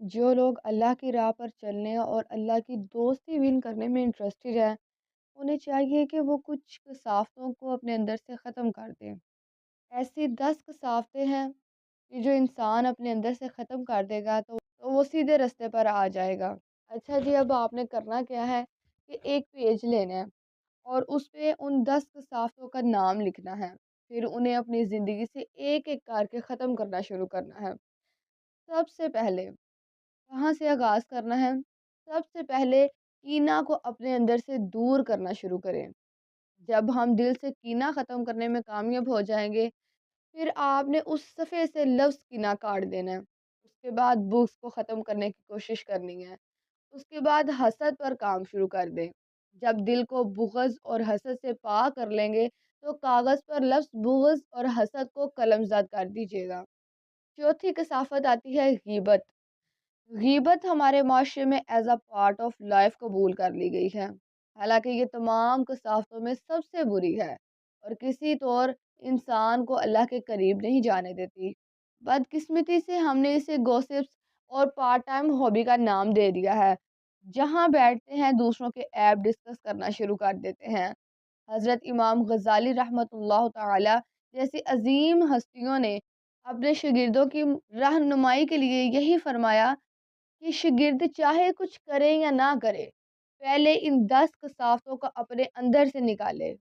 جو لوگ اللہ کی راہ پر چلنے اور اللہ کی دوستی ون کرنے میں انٹرسٹڈ ہیں، انہیں چاہیے کہ وہ کچھ کثافتوں کو اپنے اندر سے ختم کر دیں۔ ایسی 10 کثافتیں ہیں کہ جو انسان اپنے اندر سے ختم کر دے گا تو وہ سیدھے رستے پر آ جائے گا۔ اچھا جی، اب آپ نے کرنا کیا ہے کہ ایک پیج لینا ہے اور اس پہ ان 10 کثافتوں کا نام لکھنا ہے، پھر انہیں اپنی زندگی سے ایک ایک کر کے ختم کرنا شروع کرنا ہے۔ سب سے پہلے کہاں سے آغاز کرنا ہے؟ سب سے پہلے کینہ کو اپنے اندر سے دور کرنا شروع کریں۔ جب ہم دل سے کینہ ختم کرنے میں کامیاب ہو جائیں گے، پھر آپ نے اس صفحے سے لفظ کینہ کاٹ دینا ہے۔ اس کے بعد بغض کو ختم کرنے کی کوشش کرنی ہے۔ اس کے بعد حسد پر کام شروع کر دیں۔ جب دل کو بغض اور حسد سے پاک کر لیں گے تو کاغذ پر لفظ بغض اور حسد کو قلم زد کر دیجیے گا۔ چوتھی کثافت آتی ہے غیبت۔ غیبت ہمارے معاشرے میں as a part of life قبول کر لی گئی ہے، حالانکہ یہ تمام کثافتوں میں سب سے بری ہے اور کسی طور انسان کو اللہ کے قریب نہیں جانے دیتی۔ بدقسمتی سے ہم نے اسے گوسپس اور پارٹ ٹائم ہابی کا نام دے دیا ہے، جہاں بیٹھتے ہیں دوسروں کے ایپ ڈسکس کرنا شروع کر دیتے ہیں۔ حضرت امام غزالی رحمۃ اللہ تعالی جیسی عظیم ہستیوں نے اپنے شاگردوں کی رہنمائی کے لیے یہی فرمایا کہ شاگرد چاہے کچھ کرے یا نہ کرے، پہلے ان 10 کثافتوں کا اپنے اندر سے نکالے۔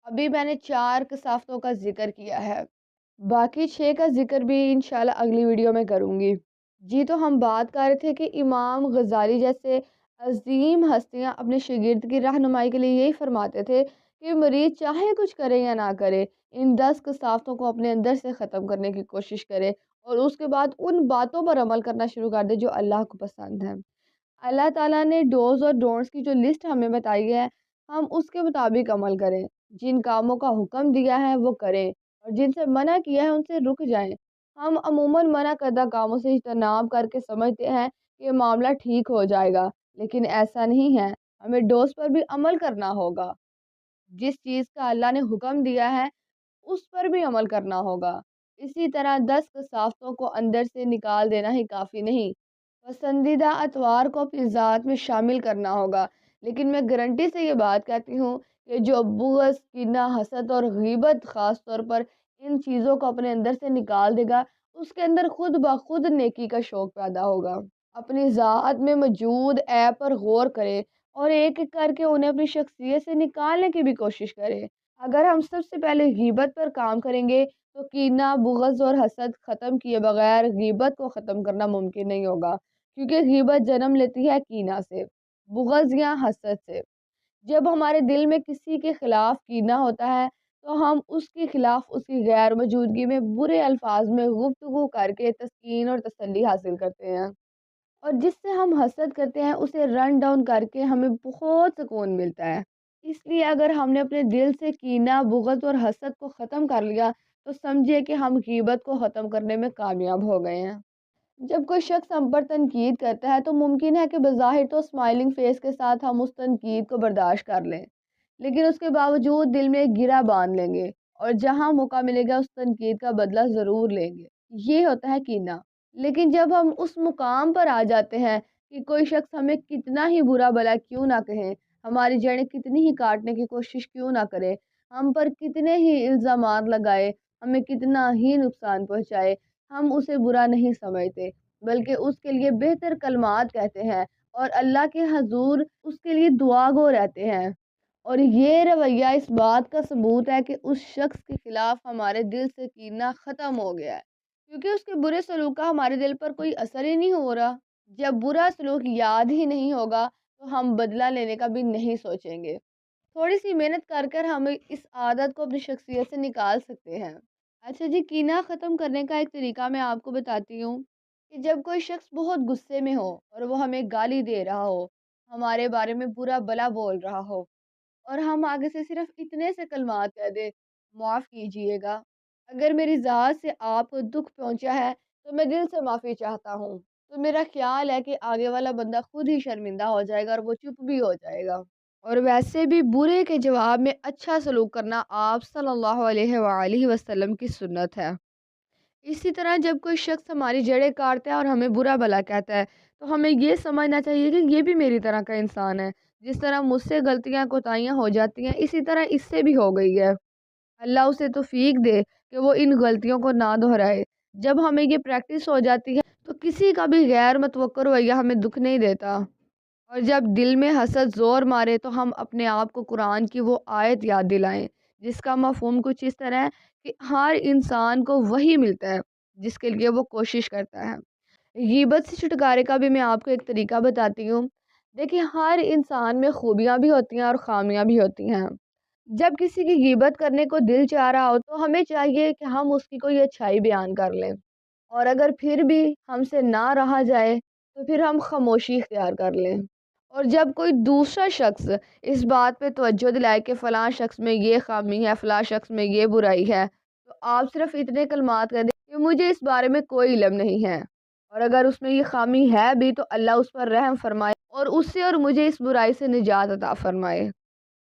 ابھی میں نے 4 کثافتوں کا ذکر کیا ہے، باقی 6 کا ذکر بھی انشاءاللہ اگلی ویڈیو میں کروں گی۔ جی، تو ہم بات کر رہے تھے کہ امام غزالی جیسے عظیم ہستیاں اپنے شاگرد کی رہنمائی کے لیے یہی فرماتے تھے کہ مرید چاہے کچھ کرے یا نہ کرے، ان 10 کثافتوں کو اپنے اندر سے ختم کرنے کی کوشش کرے اور اس کے بعد ان باتوں پر عمل کرنا شروع کر دے جو اللہ کو پسند ہے۔ اللہ تعالیٰ نے ڈوز اور ڈونٹس کی جو لسٹ ہمیں بتائی ہے، ہم اس کے مطابق عمل کریں۔ جن کاموں کا حکم دیا ہے وہ کریں اور جن سے منع کیا ہے ان سے رک جائیں۔ ہم عموماً منع کردہ کاموں سے اجتناب کر کے سمجھتے ہیں کہ معاملہ ٹھیک ہو جائے گا، لیکن ایسا نہیں ہے۔ ہمیں ڈوز پر بھی عمل کرنا ہوگا۔ جس چیز کا اللہ نے حکم دیا ہے اس پر بھی عمل کرنا ہوگا۔ اسی طرح 10 کثافتوں کو اندر سے نکال دینا ہی کافی نہیں، پسندیدہ اطوار کو اپنی ذات میں شامل کرنا ہوگا۔ لیکن میں گارنٹی سے یہ بات کہتی ہوں کہ جو بغض، کینہ، حسد اور غیبت خاص طور پر ان چیزوں کو اپنے اندر سے نکال دے گا، اس کے اندر خود بخود نیکی کا شوق پیدا ہوگا۔ اپنی ذات میں موجود عیب پر غور کرے اور ایک ایک کر کے انہیں اپنی شخصیت سے نکالنے کی بھی کوشش کرے۔ اگر ہم سب سے پہلے غیبت پر کام کریں گے تو کینہ، بغض اور حسد ختم کیے بغیر غیبت کو ختم کرنا ممکن نہیں ہوگا، کیونکہ غیبت جنم لیتی ہے کینہ سے، بغض یا حسد سے۔ جب ہمارے دل میں کسی کے خلاف کینہ ہوتا ہے تو ہم اس کے خلاف اس کی غیر موجودگی میں برے الفاظ میں گفتگو کر کے تسکین اور تسلی حاصل کرتے ہیں، اور جس سے ہم حسد کرتے ہیں اسے رن ڈاؤن کر کے ہمیں بہت سکون ملتا ہے۔ اس لیے اگر ہم نے اپنے دل سے کینہ، بغض اور حسد کو ختم کر لیا تو سمجھے کہ ہم غیبت کو ختم کرنے میں کامیاب ہو گئے ہیں۔ جب کوئی شخص ہم پر تنقید کرتا ہے تو ممکن ہے کہ بظاہر تو اسمائلنگ فیس کے ساتھ ہم اس تنقید کو برداشت کر لیں، لیکن اس کے باوجود دل میں ایک گرہ باندھ لیں گے اور جہاں موقع ملے گا اس تنقید کا بدلہ ضرور لیں گے۔ یہ ہوتا ہے کینہ۔ لیکن جب ہم اس مقام پر آ جاتے ہیں کہ کوئی شخص ہمیں کتنا ہی برا بھلا کیوں نہ کہے، ہماری جڑیں کتنی ہی کاٹنے کی کوشش کیوں نہ کرے، ہم پر کتنے ہی الزامات لگائے، ہمیں کتنا ہی نقصان پہنچائے، ہم اسے برا نہیں سمجھتے بلکہ اس کے لیے بہتر کلمات کہتے ہیں اور اللہ کے حضور اس کے لیے دعا گو رہتے ہیں۔ اور یہ رویہ اس بات کا ثبوت ہے کہ اس شخص کے خلاف ہمارے دل سے کینہ ختم ہو گیا ہے، کیونکہ اس کے برے سلوک کا ہمارے دل پر کوئی اثر ہی نہیں ہو رہا۔ جب برا سلوک یاد ہی نہیں ہوگا تو ہم بدلہ لینے کا بھی نہیں سوچیں گے۔ تھوڑی سی محنت کر کر ہم اس عادت کو اپنی شخصیت سے نکال سکتے ہیں۔ اچھا جی، کینہ ختم کرنے کا ایک طریقہ میں آپ کو بتاتی ہوں کہ جب کوئی شخص بہت غصے میں ہو اور وہ ہمیں گالی دے رہا ہو، ہمارے بارے میں برا بھلا بول رہا ہو، اور ہم آگے سے صرف اتنے سے کلمات کہہ دیں: معاف کیجئے گا، اگر میری ذات سے آپ کو دکھ پہنچا ہے تو میں دل سے معافی چاہتا ہوں، تو میرا خیال ہے کہ آگے والا بندہ خود ہی شرمندہ ہو جائے گا اور وہ چپ بھی ہو جائے گا۔ اور ویسے بھی برے کے جواب میں اچھا سلوک کرنا آپ صلی اللہ علیہ وآلہ وسلم کی سنت ہے۔ اسی طرح جب کوئی شخص ہماری جڑیں کاٹتا ہے اور ہمیں برا بھلا کہتا ہے تو ہمیں یہ سمجھنا چاہیے کہ یہ بھی میری طرح کا انسان ہے، جس طرح مجھ سے غلطیاں کوتاہیاں ہو جاتی ہیں اسی طرح اس سے بھی ہو گئی ہے۔ اللہ اسے توفیق دے کہ وہ ان غلطیوں کو نہ دہرائے۔ جب ہمیں یہ پریکٹس ہو جاتی ہے تو کسی کا بھی غیر متوقع رویہ ہمیں دکھ نہیں دیتا، اور جب دل میں حسد زور مارے تو ہم اپنے آپ کو قرآن کی وہ آیت یاد دلائیں جس کا مفہوم کچھ اس طرح ہے کہ ہر انسان کو وہی ملتا ہے جس کے لیے وہ کوشش کرتا ہے۔ غیبت سے چھٹکارے کا بھی میں آپ کو ایک طریقہ بتاتی ہوں۔ دیکھیں، ہر انسان میں خوبیاں بھی ہوتی ہیں اور خامیاں بھی ہوتی ہیں۔ جب کسی کی غیبت کرنے کو دل چاہ رہا ہو تو ہمیں چاہیے کہ ہم اس کی کوئی اچھائی بیان کر لیں، اور اگر پھر بھی ہم سے نہ رہا جائے تو پھر ہم خاموشی اختیار کر لیں۔ اور جب کوئی دوسرا شخص اس بات پہ توجہ دلائے کہ فلاں شخص میں یہ خامی ہے، فلاں شخص میں یہ برائی ہے، تو آپ صرف اتنے کلمات کہہ دیں کہ مجھے اس بارے میں کوئی علم نہیں ہے، اور اگر اس میں یہ خامی ہے بھی تو اللہ اس پر رحم فرمائے اور اس سے اور مجھے اس برائی سے نجات عطا فرمائے۔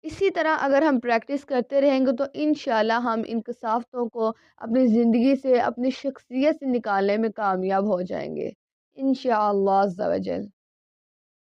اسی طرح اگر ہم پریکٹس کرتے رہیں گے تو انشاءاللہ ہم ان کثافتوں کو اپنی زندگی سے، اپنی شخصیت سے نکالنے میں کامیاب ہو جائیں گے، انشاءاللہ عز و جل۔